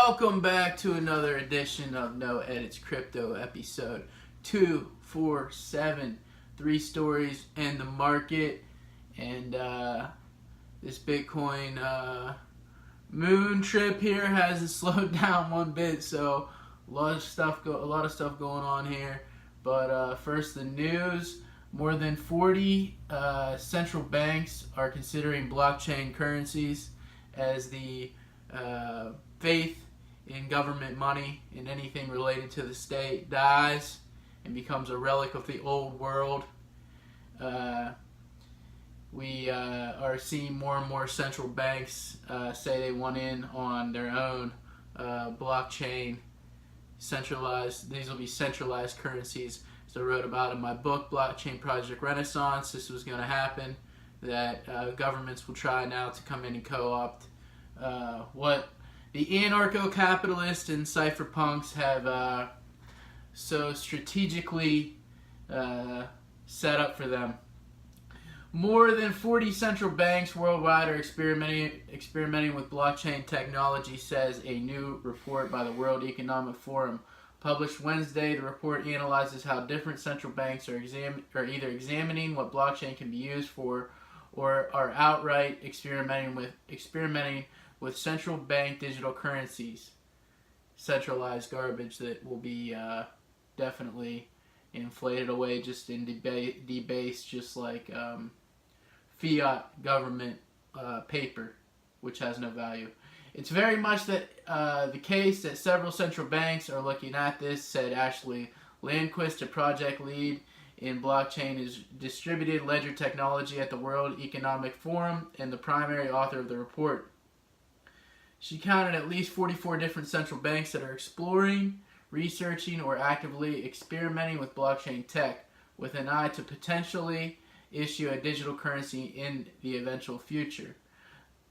Welcome back to another edition of No Edits Crypto, episode 247. 3 stories in the market, and this Bitcoin moon trip here hasn't slowed down one bit. So a lot of stuff going on here. But first, the news: more than 40 central banks are considering blockchain currencies as the faith in government money and anything related to the state dies and becomes a relic of the old world. We are seeing more and more central banks say they want in on their own blockchain centralized. These will be centralized currencies. As I wrote about in my book, Blockchain Project Renaissance, this was going to happen, that governments will try now to come in and co-opt what the anarcho-capitalists and cypherpunks have so strategically set up for them. More than 40 central banks worldwide are experimenting with blockchain technology, says a new report by the World Economic Forum. Published Wednesday, the report analyzes how different central banks are either examining what blockchain can be used for or are outright experimenting with central bank digital currencies, centralized garbage that will be definitely inflated away just in debased, just like fiat government paper, which has no value. It's very much the case that several central banks are looking at this, said Ashley Landquist, a project lead in blockchain is distributed ledger technology at the World Economic Forum and the primary author of the report. She counted at least 44 different central banks that are exploring, researching, or actively experimenting with blockchain tech, with an eye to potentially issue a digital currency in the eventual future.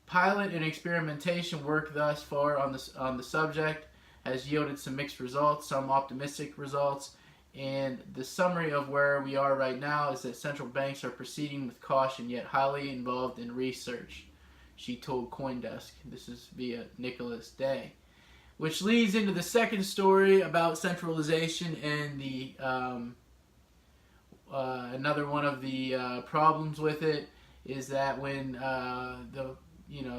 Pilot and experimentation work thus far on the subject has yielded some mixed results, some optimistic results, and the summary of where we are right now is that central banks are proceeding with caution yet highly involved in research, she told CoinDesk. This is via Nicholas Day. Which leads into the second story about centralization and the another one of the problems with it is that when the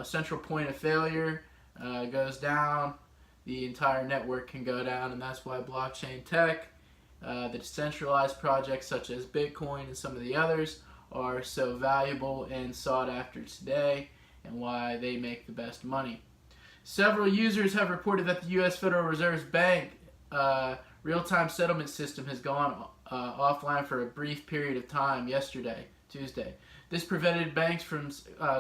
central point of failure goes down, the entire network can go down, and that's why blockchain tech, the decentralized projects such as Bitcoin and some of the others, are so valuable and sought after today, and why they make the best money. Several users have reported that the U.S. Federal Reserve's bank real-time settlement system has gone offline for a brief period of time yesterday, Tuesday. This prevented banks from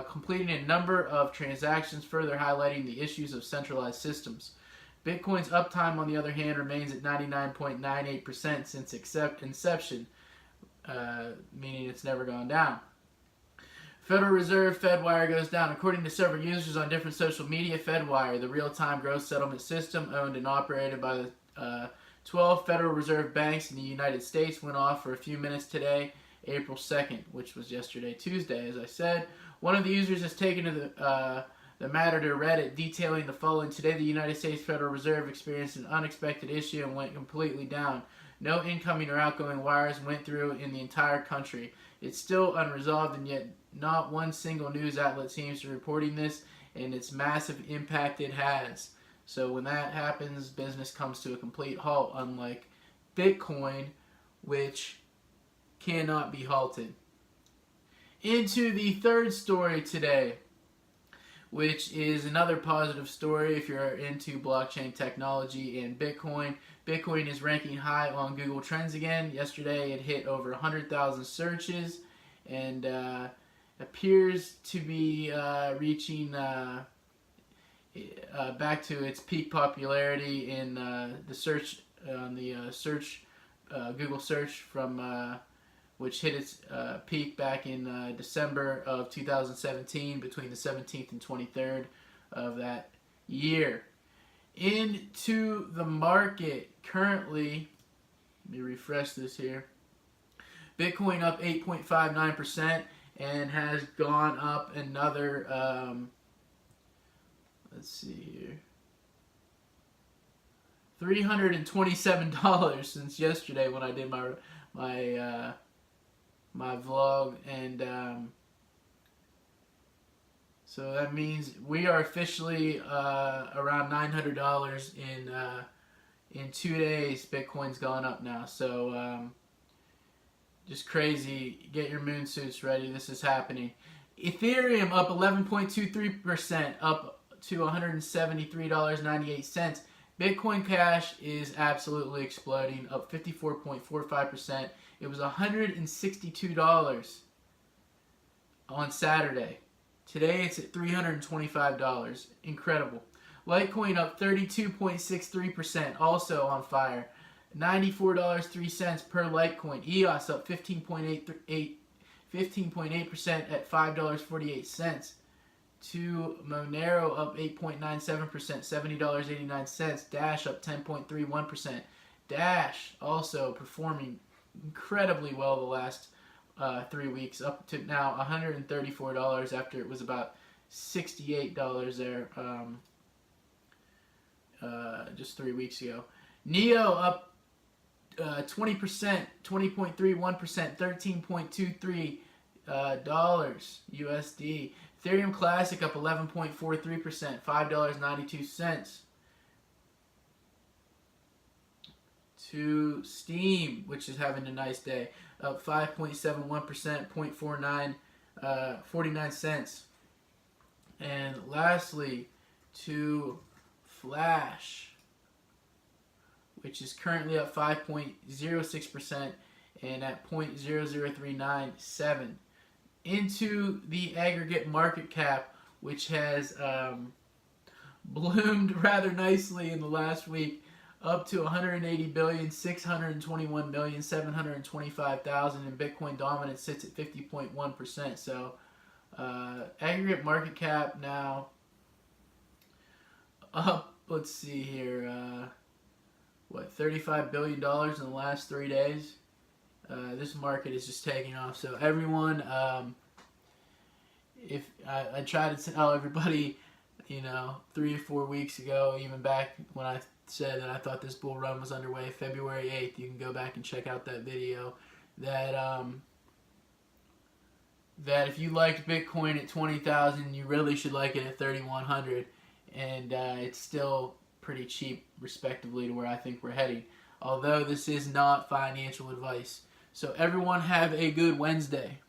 completing a number of transactions, further highlighting the issues of centralized systems. Bitcoin's uptime, on the other hand, remains at 99.98% since inception, meaning it's never gone down. Federal Reserve FedWire goes down. According to several users on different social media, FedWire, the real-time gross settlement system owned and operated by the 12 Federal Reserve banks in the United States, went off for a few minutes today, April 2nd, which was yesterday, Tuesday, as I said. One of the users has taken to the matter to Reddit, detailing the following. Today, the United States Federal Reserve experienced an unexpected issue and went completely down. No incoming or outgoing wires went through in the entire country. It's still unresolved, and yet not one single news outlet seems to be reporting this and its massive impact it has. So when that happens, business comes to a complete halt, unlike Bitcoin, which cannot be halted. Into the third story today, which is another positive story if you're into blockchain technology and Bitcoin. Bitcoin is ranking high on Google Trends again. Yesterday it hit over 100,000 searches and appears to be reaching back to its peak popularity in the search on the Google search from which hit its peak back in December of 2017, between the 17th and 23rd of that year. Into the market currently, let me refresh this here. Bitcoin up 8.59% and has gone up another, let's see here. $327 since yesterday when I did my vlog, and so that means we are officially around $900 in 2 days. Bitcoin's gone up now, so just crazy. Get your moon suits ready. This is happening. Ethereum up 11.23%, up to $173.98. Bitcoin Cash is absolutely exploding, up 54.45%. It was $162 on Saturday. Today it's at $325. Incredible. Litecoin up 32.63%, also on fire. $94.03 per Litecoin. EOS up 15.8% at $5.48. To Monero up 8.97%, $70.89. Dash up 10.31%. Dash also performing incredibly well the last 3 weeks, up to now $134 after it was about $68 there just 3 weeks ago. Neo up 20%, 20.31%, $13.23 USD. Ethereum Classic up 11.43%, $5.92. To Steem, which is having a nice day, up 5.71%, 49 cents. And lastly, to Flash, which is currently up 5.06% and at 0.00397. Into the aggregate market cap, which has bloomed rather nicely in the last week, up to 180,621,725,000, and Bitcoin dominance sits at 50.1%. So aggregate market cap now up, let's see here, $35 billion in the last 3 days. This market is just taking off. So everyone, if I try to tell everybody, 3 or 4 weeks ago, even back when I said that I thought this bull run was underway, February 8th, you can go back and check out that video, that that if you liked Bitcoin at 20,000, you really should like it at 3,100, and it's still pretty cheap, respectively, to where I think we're heading. Although this is not financial advice. So everyone have a good Wednesday.